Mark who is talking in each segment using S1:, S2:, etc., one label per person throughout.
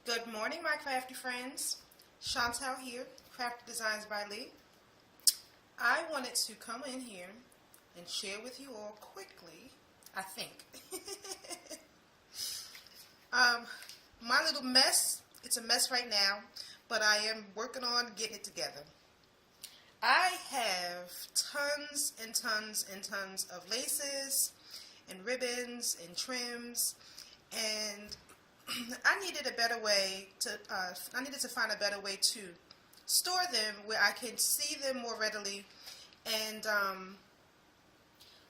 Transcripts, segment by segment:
S1: Good morning, my crafty friends. Chantel here, Crafty Designs by Lee. I wanted to come in here and share with you all quickly, I think. My little mess, it's a mess right now, but I am working on getting it together. I have tons and tons and tons of laces and ribbons and trims, and I needed to find a better way to store them where I can see them more readily, and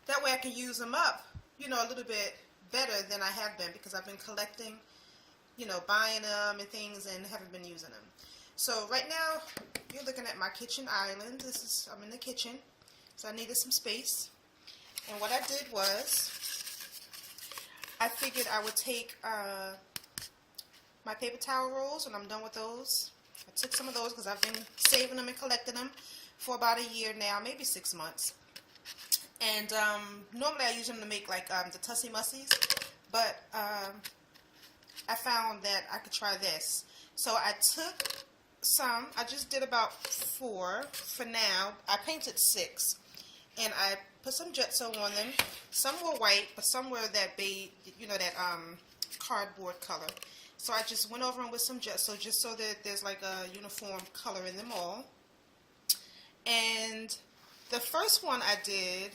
S1: that way I can use them up, a little bit better than I have been, because I've been collecting, buying them and things, and haven't been using them. So right now, you're looking at my kitchen island. I'm in the kitchen, so I needed some space. And what I did was, I figured I would take my paper towel rolls when I'm done with those. I took some of those because I've been saving them and collecting them for about a year now, maybe 6 months. And normally I use them to make like the Tussie Mussies, but I found that I could try this. So I took some, I just did about 4 for now. I painted 6, and I put some Jetso on them. Some were white, but some were that beige, that cardboard color. So I just went over them with some Jetso, just so that there's like a uniform color in them all. And the first one I did,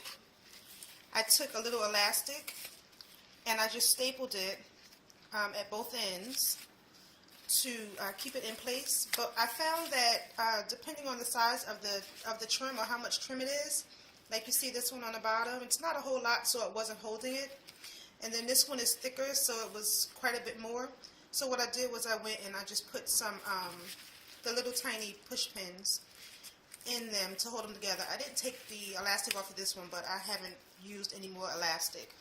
S1: I took a little elastic and I just stapled it at both ends to keep it in place. But I found that depending on the size of the trim, or how much trim it is, like you see this one on the bottom, it's not a whole lot, so it wasn't holding it. And then this one is thicker, so it was quite a bit more. So what I did was I went and I just put some the little tiny push pins in them to hold them together. I didn't take the elastic off of this one, but I haven't used any more elastic.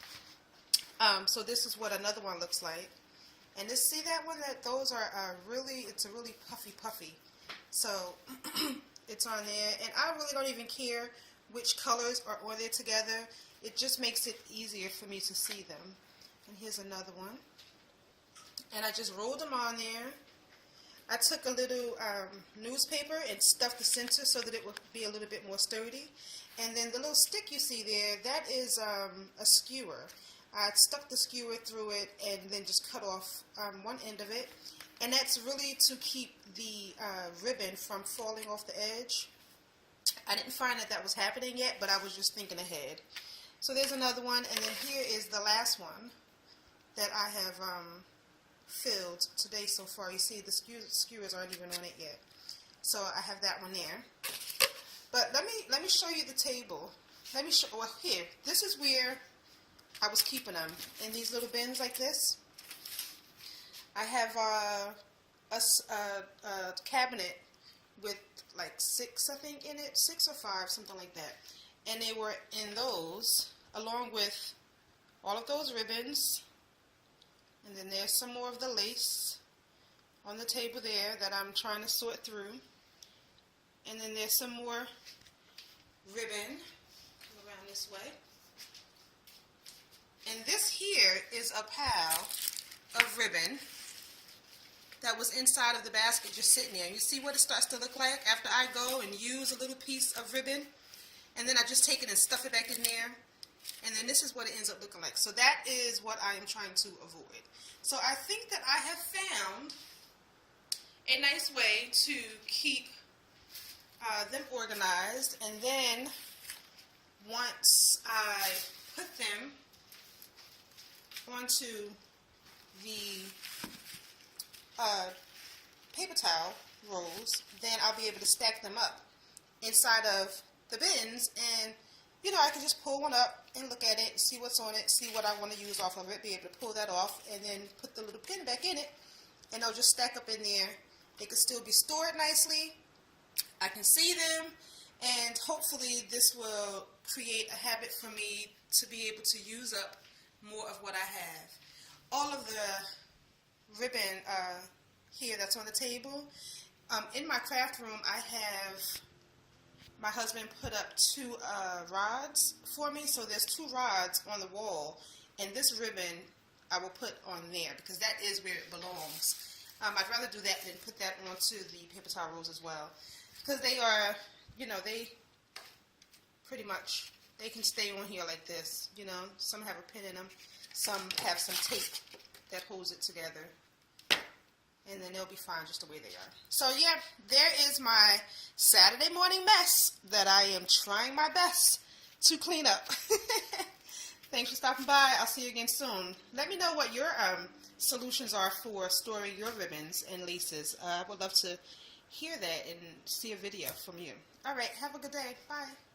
S1: So this is what another one looks like. And this, see that one? Those are it's a really puffy. So it's on there, and I really don't even care which colors are on there together. It just makes it easier for me to see them. And here's another one. And I just rolled them on there. I took a little newspaper and stuffed the center so that it would be a little bit more sturdy. And then the little stick you see there, that is a skewer. I stuck the skewer through it and then just cut off one end of it. And that's really to keep the ribbon from falling off the edge. I didn't find that was happening yet, but I was just thinking ahead. So there's another one, and then here is the last one that I have filled today so far. You see the skewers aren't even on it yet. So I have that one there. But let me show you the table. Well, here, this is where I was keeping them, in these little bins like this. I have a cabinet with like 6, I think, in it, 6 or 5, something like that. And they were in those, along with all of those ribbons. And then there's some more of the lace on the table there that I'm trying to sort through. And then there's some more ribbon. Come around this way. And this here is a pile of ribbon that was inside of the basket just sitting there. You see what it starts to look like after I go and use a little piece of ribbon? And then I just take it and stuff it back in there. And then this is what it ends up looking like. So that is what I am trying to avoid. So I think that I have found a nice way to keep them organized. And then once I put them onto the paper towel rolls, then I'll be able to stack them up inside of the bins, and I can just pull one up and look at it, see what's on it, see what I want to use off of it, be able to pull that off, and then put the little pin back in it, and they'll just stack up in there. They can still be stored nicely. I can see them, and hopefully this will create a habit for me to be able to use up more of what I have. All of the ribbon here that's on the table, in my craft room, I have my husband put up 2 rods for me. So there's 2 rods on the wall, and this ribbon I will put on there because that is where it belongs. I'd rather do that than put that onto the paper towel rolls as well, because they are, they pretty much, they can stay on here like this. Some have a pin in them, some have some tape that holds it together, and then they'll be fine just the way they are. So yeah, there is my Saturday morning mess that I am trying my best to clean up. Thanks for stopping by. I'll see you again soon. Let me know what your solutions are for storing your ribbons and laces. I would love to hear that and see a video from you. All right, have a good day. Bye.